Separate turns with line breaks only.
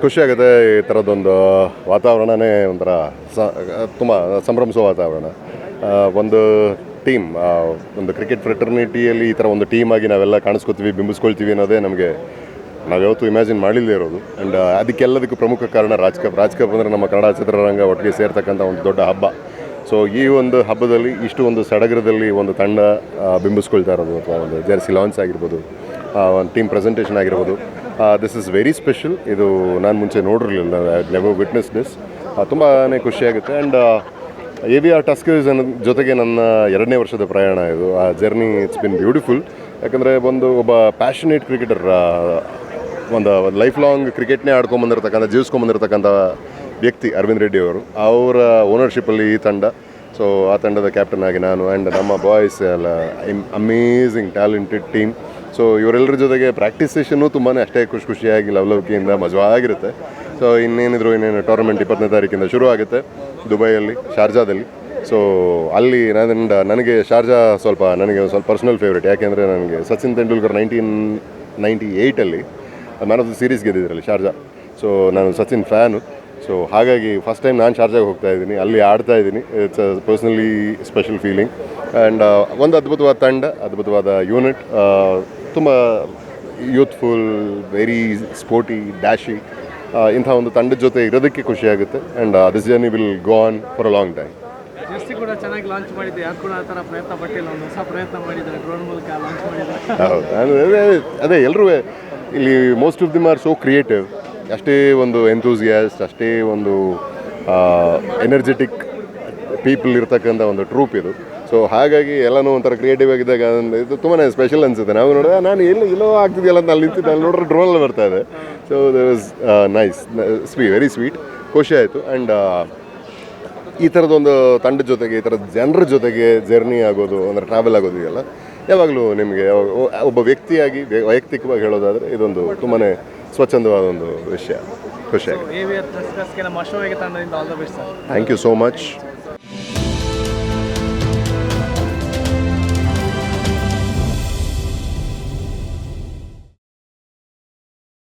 ಖುಷಿಯಾಗುತ್ತೆ. ಈ ಥರದ್ದೊಂದು ವಾತಾವರಣವೇ ಒಂಥರ ತುಂಬ ಸಂಭ್ರಮಿಸುವ ವಾತಾವರಣ. ಒಂದು ಟೀಮ್, ಒಂದು ಕ್ರಿಕೆಟ್ ಫ್ರೆಟರ್ನಿಟಿಯಲ್ಲಿ ಈ ಥರ ಒಂದು ಟೀಮ್ ಆಗಿ ನಾವೆಲ್ಲ ಕಾಣಿಸ್ಕೊತೀವಿ, ಬಿಂಬಿಸ್ಕೊಳ್ತೀವಿ ಅನ್ನೋದೇ ನಮಗೆ ನಾವು ಯಾವತ್ತೂ ಇಮ್ಯಾಜಿನ್ ಮಾಡಿಲ್ಲದೆ ಇರೋದು. ಆ್ಯಂಡ್ ಅದಕ್ಕೆಲ್ಲದಕ್ಕೂ ಪ್ರಮುಖ ಕಾರಣ ರಾಜ್ಕಪ್ ಅಂದರೆ ನಮ್ಮ ಕನ್ನಡ ಚಿತ್ರರಂಗ ಒಟ್ಟಿಗೆ ಸೇರ್ತಕ್ಕಂಥ ಒಂದು ದೊಡ್ಡ ಹಬ್ಬ. ಸೊ ಈ ಒಂದು ಹಬ್ಬದಲ್ಲಿ ಇಷ್ಟು ಒಂದು ಸಡಗರದಲ್ಲಿ ಒಂದು ತಂಡ ಬಿಂಬಿಸ್ಕೊಳ್ತಾ ಇರೋದು, ಅಥವಾ ಒಂದು ಜೆರ್ಸಿ ಲಾಂಚ್ ಆಗಿರ್ಬೋದು, ಒಂದು ಟೀಮ್ ಪ್ರೆಸೆಂಟೇಷನ್ ಆಗಿರ್ಬೋದು, ದಿಸ್ ಇಸ್ ವೆರಿ ಸ್ಪೆಷಲ್. ಇದು ನಾನು ಮುಂಚೆ ನೋಡಿರಲಿಲ್ಲ, ಐ ನೆವರ್ ವಿಟ್ನೆಸ್ ದಿಸ್. ತುಂಬಾ ಖುಷಿಯಾಗುತ್ತೆ. ಆ್ಯಂಡ್ AVR ಟಸ್ಕರ್ಸ್ ಜೊತೆಗೆ ನನ್ನ 2ನೇ ವರ್ಷದ ಪ್ರಯಾಣ ಇದು. ಆ ಜರ್ನಿ ಇಟ್ಸ್ ಬಿನ್ ಬ್ಯೂಟಿಫುಲ್. ಯಾಕಂದರೆ ಒಬ್ಬ ಪ್ಯಾಷನೇಟ್ ಕ್ರಿಕೆಟರ್, ಒಂದು ಲೈಫ್ ಲಾಂಗ್ ಕ್ರಿಕೆಟ್ನೇ ಜೀವಿಸ್ಕೊಂಬಂದಿರತಕ್ಕಂಥ ವ್ಯಕ್ತಿ ಅರವಿಂದ್ ರೆಡ್ಡಿ ಅವರು. ಅವರ ಓನರ್ಶಿಪ್ಪಲ್ಲಿ ಈ ತಂಡ. ಸೊ ಆ ತಂಡದ ಕ್ಯಾಪ್ಟನ್ ಆಗಿ ನಾನು, ಆ್ಯಂಡ್ ನಮ್ಮ ಬಾಯ್ಸ್ ಎಲ್ಲ ಅಮೇಝಿಂಗ್ ಟ್ಯಾಲೆಂಟೆಡ್ ಟೀಮ್. ಸೊ ಇವರೆಲ್ಲರ ಜೊತೆಗೆ ಪ್ರಾಕ್ಟೀಸ್ ಸೆಷನ್ನು ತುಂಬಾ ಅಷ್ಟೇ ಖುಷಿಯಾಗಿ ಲವಲವಿಕೆಯಿಂದ ಮಜವಾಗಿರುತ್ತೆ. ಸೊ ಇನ್ನೇನು ಟೂರ್ನಮೆಂಟ್ 20ನೇ ತಾರೀಕಿಂದ ಶುರು ಆಗುತ್ತೆ ದುಬೈಯಲ್ಲಿ, ಶಾರ್ಜಾದಲ್ಲಿ. ಸೊ ಅಲ್ಲಿ ನನಗೆ ಶಾರ್ಜಾ ನನಗೆ ಸ್ವಲ್ಪ ಪರ್ಸ್ನಲ್ ಫೇವ್ರೇಟ್. ಯಾಕೆಂದರೆ ನನಗೆ Sachin Tendulkar 1998 man of the series ಗೆದ್ದಿದ್ರಲ್ಲಿ ಶಾರ್ಜಾ. ಸೊ ನಾನು ಸಚಿನ್ ಫ್ಯಾನು. ಸೊ ಹಾಗಾಗಿ ಫಸ್ಟ್ ಟೈಮ್ ನಾನು ಶಾರ್ಜಾಗೆ ಹೋಗ್ತಾ ಇದ್ದೀನಿ, ಅಲ್ಲಿ ಆಡ್ತಾ ಇದ್ದೀನಿ. It's a personally special feeling. And ಒಂದು ಅದ್ಭುತವಾದ ತಂಡ, ಅದ್ಭುತವಾದ ಯೂನಿಟ್, ತುಂಬ ಯೂತ್ಫುಲ್, ವೆರಿ ಸ್ಪೋರ್ಟಿ, ಡ್ಯಾಶಿ. ಇಂಥ ಒಂದು ತಂಡದ ಜೊತೆ ಇರೋದಕ್ಕೆ ಖುಷಿಯಾಗುತ್ತೆ. And this journey will go on for a long time.
ಕೂಡ ಚೆನ್ನಾಗಿ ಲಾಂಚ್ ಮಾಡಿದ್ದೆ, ಯಾರು ಕೂಡ ಆ ಥರ ಪ್ರಯತ್ನ ಪಟ್ಟಿಲ್ಲ, ಒಂದು ಹೊಸ ಪ್ರಯತ್ನ ಮಾಡಿದ್ದಾರೆ, ಡ್ರೋನ್ ಮೂಲಕ ಲಾಂಚ್ ಮಾಡಿದ್ದಾರೆ.
ಹೌದು, ಅದೇ ಎಲ್ಲರೂ ಇಲ್ಲಿ most of them are so creative. ಅಷ್ಟೇ ಒಂದು ಎಂಥೂಸಿಯಾಸ್ಟ್, ಅಷ್ಟೇ ಒಂದು ಎನರ್ಜೆಟಿಕ್ ಪೀಪಲ್ ಇರ್ತಕ್ಕಂಥ ಒಂದು ಟ್ರೂಪ್ ಇದು. ಸೊ ಹಾಗಾಗಿ ಎಲ್ಲನೂ ಒಂಥರ ಕ್ರಿಯೇಟಿವ್ ಆಗಿದ್ದಾಗ ಇದು ತುಂಬಾ ಸ್ಪೆಷಲ್ ಅನಿಸುತ್ತೆ. ನಾವು ನೋಡಿದ್ರೆ ನಾನು ಎಲ್ಲೋ ಆಗ್ತಿದೆಯಲ್ಲ ಅಂತ ಅಲ್ಲಿ ನಿಂತಿದ್ದೆ, ಅಲ್ಲಿ ನೋಡಿದ್ರೆ ಡ್ರೋನಲ್ಲಿ ಬರ್ತಾ ಇದೆ. So that was nice, very sweet, ಖುಷಿ ಆಯಿತು. ಆ್ಯಂಡ್ ಈ ಥರದೊಂದು ತಂಡದ ಜೊತೆಗೆ, ಈ ಥರದ ಜನರ ಜೊತೆಗೆ ಜರ್ನಿ ಆಗೋದು, ಅಂದರೆ ಟ್ರಾವೆಲ್ ಆಗೋದು ಇದೆಯಲ್ಲ, ಯಾವಾಗಲೂ ನಿಮಗೆ ಒಬ್ಬ ವ್ಯಕ್ತಿಯಾಗಿ ವೈಯಕ್ತಿಕವಾಗಿ ಹೇಳೋದಾದರೆ ಇದೊಂದು ತುಂಬಾ ಸ್ವಚ್ಛಂದವಾದ ಒಂದು ವಿಷಯ. ಖುಷಿಯಾಗಿ.
AVR ಟಸ್ಕರ್ಸ್ಗೆ ನಮ್ಮ ಅಶ್ವವೇಗ ತಂಡದಿಂದ all the best sir.
Thank you so much.